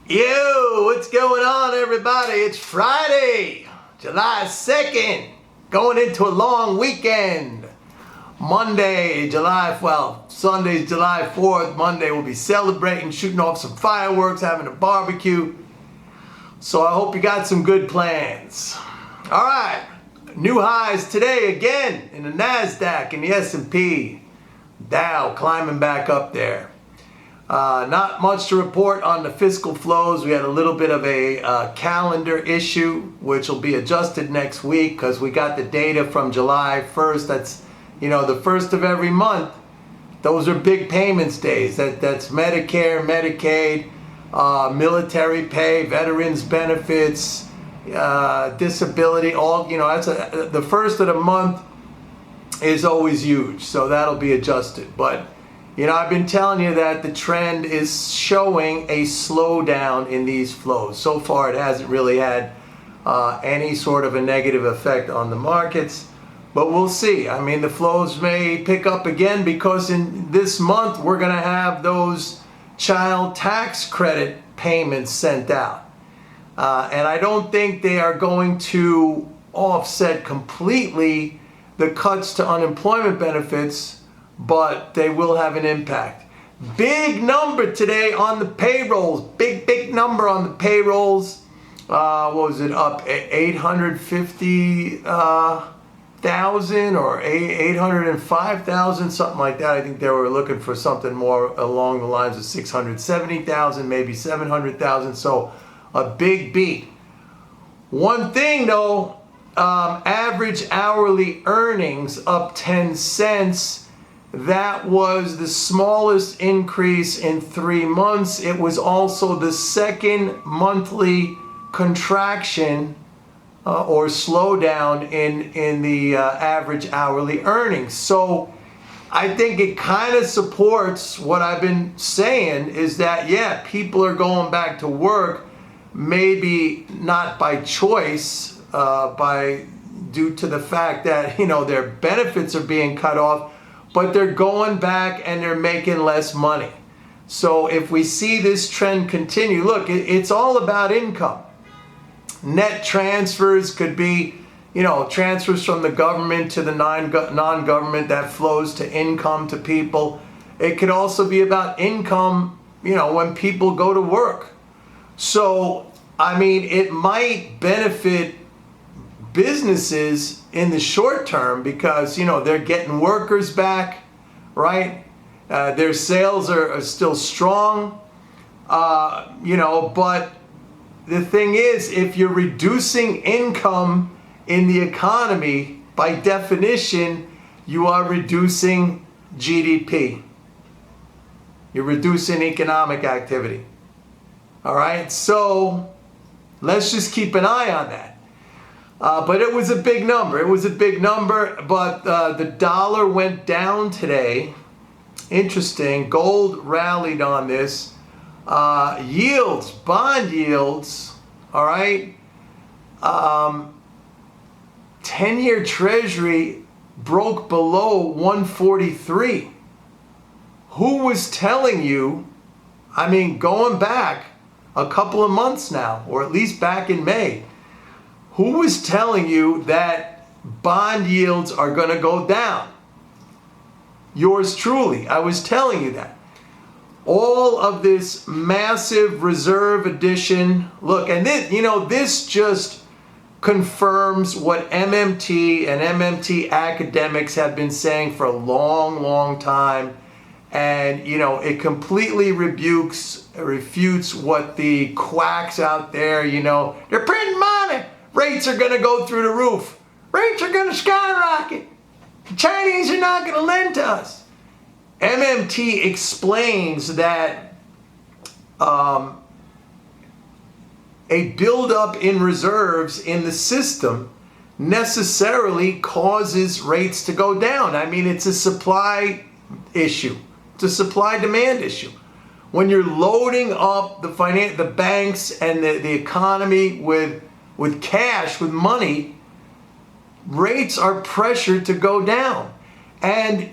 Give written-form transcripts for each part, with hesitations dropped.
Yo, what's going on, everybody? It's Friday, July 2nd, going into a long weekend. Sunday's July 4th. Monday we'll be celebrating, shooting off some fireworks, having a barbecue. So I hope you got some good plans. All right, new highs today again in the NASDAQ and the S&P. Dow climbing back up there. Not much to report on the fiscal flows. We had a little bit of a calendar issue, which will be adjusted next week because we got the data from July 1st. That's, the first of every month. Those are big payments days. That's Medicare, Medicaid, military pay, veterans benefits, disability, all, the first of the month is always huge. So that'll be adjusted. But I've been telling you that the trend is showing a slowdown in these flows. So far, it hasn't really had any sort of a negative effect on the markets, but we'll see. I mean, the flows may pick up again because in this month, we're going to have those child tax credit payments sent out. And I don't think they are going to offset completely the cuts to unemployment benefits, but they will have an impact. Big number today on the payrolls. Big number on the payrolls. What was it? Up 850,000 or 805,000, something like that. I think they were looking for something more along the lines of 670,000, maybe 700,000. So a big beat. One thing though, average hourly earnings up 10 cents. That was the smallest increase in 3 months. It was also the second monthly contraction or slowdown in the average hourly earnings. So I think it kind of supports what I've been saying is that, yeah, people are going back to work, maybe not by choice, due to the fact that, their benefits are being cut off, but they're going back and they're making less money. So if we see this trend continue, look, it's all about income. Net transfers could be, transfers from the government to the non-government that flows to income to people. It could also be about income, when people go to work. So, it might benefit businesses in the short term because they're getting workers back, right? Their sales are still strong, but the thing is, if you're reducing income in the economy, by definition, you are reducing GDP. You're reducing economic activity. All right, so let's just keep an eye on that. But it was a big number. But the dollar went down today. Interesting. Gold rallied on this. Yields, bond yields, all right. 10-year Treasury broke below 143. Who was telling you, going back a couple of months now, or at least back in May, who was telling you that bond yields are going to go down? Yours truly. I was telling you that. All of this massive reserve addition. Look, and this just confirms what MMT and MMT academics have been saying for a long, long time. And, it completely refutes what the quacks out there, they're printing money. Rates are going to go through the roof. Rates are going to skyrocket. The Chinese are not going to lend to us. MMT explains that a buildup in reserves in the system necessarily causes rates to go down. It's a supply issue. It's a supply-demand issue. When you're loading up the banks and the economy with cash, with money, rates are pressured to go down. And,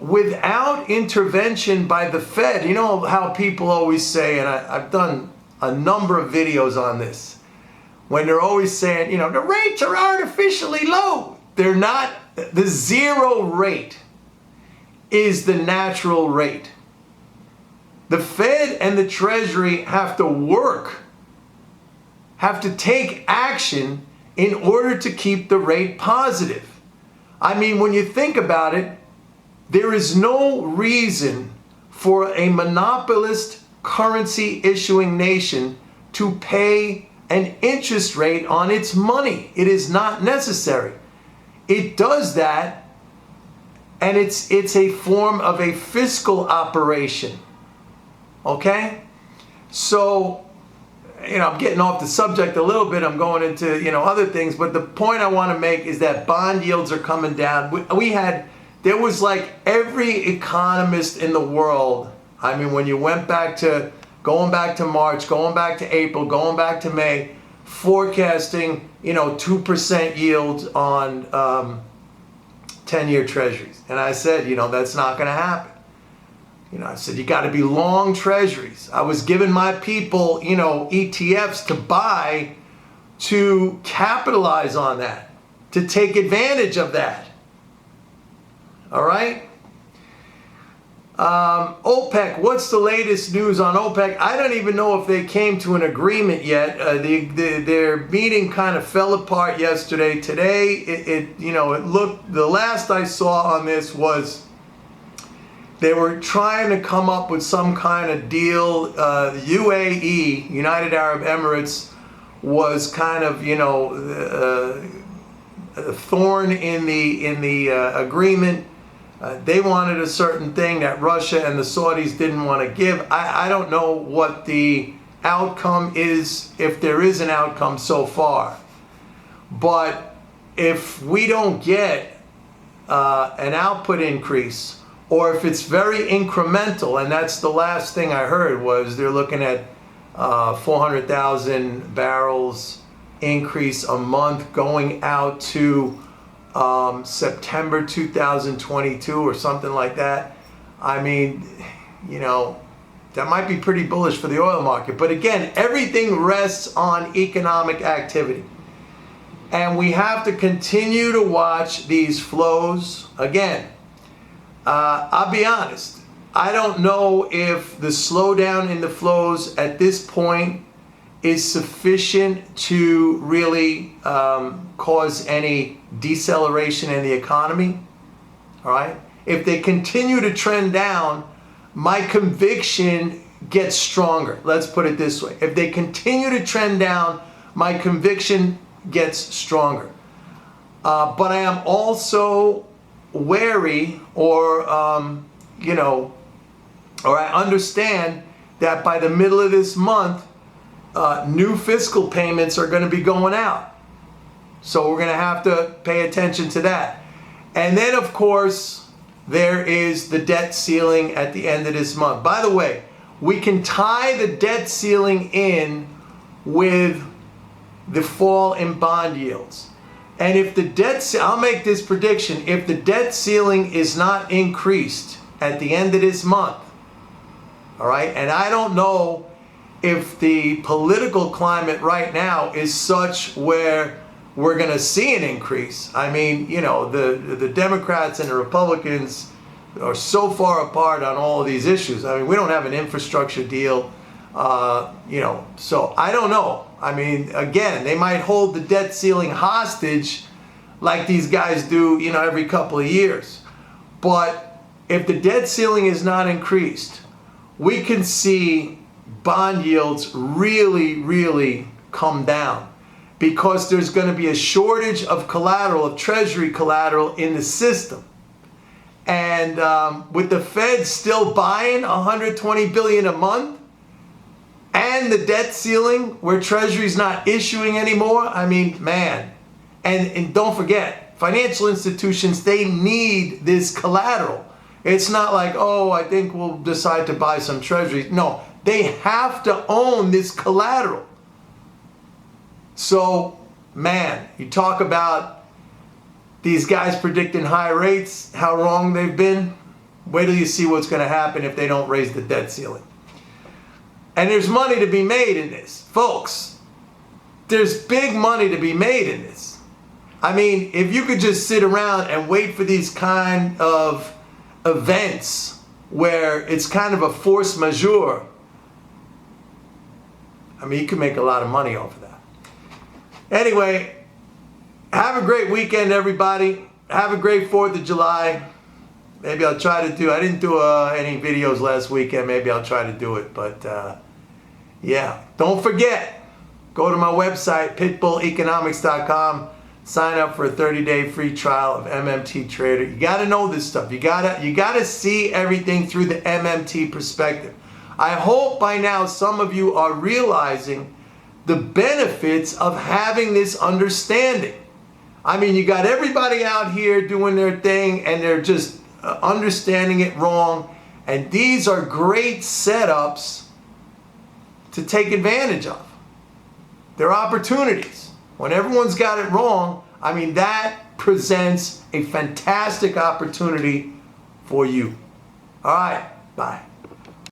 without intervention by the Fed, how people always say, and I've done a number of videos on this. When they're always saying, you know, the rates are artificially low. They're not. The zero rate is the natural rate. The Fed and the Treasury have to work, have to take action in order to keep the rate positive. I mean, when you think about it, there is no reason for a monopolist currency issuing nation to pay an interest rate on its money. It is not necessary. It does that, and it's a form of a fiscal operation. Okay? So, you know, I'm getting off the subject a little bit. I'm going into, you know, other things, but the point I want to make is that bond yields are coming down. There was like every economist in the world. I mean, when you went back to, going back to March, going back to April, going back to May, forecasting, you know, 2% yields on 10-year treasuries. And I said, you know, that's not going to happen. You know, I said, you got to be long treasuries. I was giving my people, you know, ETFs to buy to capitalize on that, to take advantage of that. All right? OPEC, what's the latest news on OPEC? I don't even know if they came to an agreement yet. Their meeting kind of fell apart yesterday. Today, it looked, the last I saw on this was they were trying to come up with some kind of deal. UAE, United Arab Emirates, was kind of, you know, a thorn in the agreement. They wanted a certain thing that Russia and the Saudis didn't want to give. I don't know what the outcome is, if there is an outcome so far. But if we don't get an output increase, or if it's very incremental, and that's the last thing I heard was they're looking at 400,000 barrels increase a month going out to September 2022 or something like that. I mean, you know, that might be pretty bullish for the oil market. But again, everything rests on economic activity. And we have to continue to watch these flows. Again, I'll be honest, I don't know if the slowdown in the flows at this point is sufficient to really cause any deceleration in the economy. All right? If they continue to trend down, my conviction gets stronger. Let's put it this way. If they continue to trend down, my conviction gets stronger. But I am also wary, or I understand that by the middle of this month, new fiscal payments are going to be going out. So we're going to have to pay attention to that. And then, of course, there is the debt ceiling at the end of this month. By the way, we can tie the debt ceiling in with the fall in bond yields. And if the I'll make this prediction, if the debt ceiling is not increased at the end of this month, all right, and I don't know if the political climate right now is such where we're going to see an increase. I mean, you know, the Democrats and the Republicans are so far apart on all of these issues. I mean, we don't have an infrastructure deal, so I don't know. I mean, again, they might hold the debt ceiling hostage like these guys do, you know, every couple of years. But if the debt ceiling is not increased, we can see bond yields really, really come down, because there's going to be a shortage of collateral, of treasury collateral in the system. And with the Fed still buying $120 billion a month, and the debt ceiling where Treasury's not issuing anymore, I mean, man. And don't forget, financial institutions, they need this collateral. It's not like, oh, I think we'll decide to buy some Treasuries. No, they have to own this collateral. So, man, you talk about these guys predicting high rates, how wrong they've been. Wait till you see what's going to happen if they don't raise the debt ceiling. And there's money to be made in this. Folks, there's big money to be made in this. I mean, if you could just sit around and wait for these kind of events where it's kind of a force majeure, I mean, you can make a lot of money off of that. Anyway, have a great weekend, everybody. Have a great 4th of July. Maybe I'll try to do, I didn't do any videos last weekend. Maybe I'll try to do it. But yeah, don't forget, go to my website, pitbulleconomics.com. Sign up for a 30-day free trial of MMT Trader. You got to know this stuff. You gotta see everything through the MMT perspective. I hope by now some of you are realizing the benefits of having this understanding. I mean, you got everybody out here doing their thing and they're just understanding it wrong. And these are great setups to take advantage of. They're opportunities. When everyone's got it wrong, I mean, that presents a fantastic opportunity for you. All right, bye.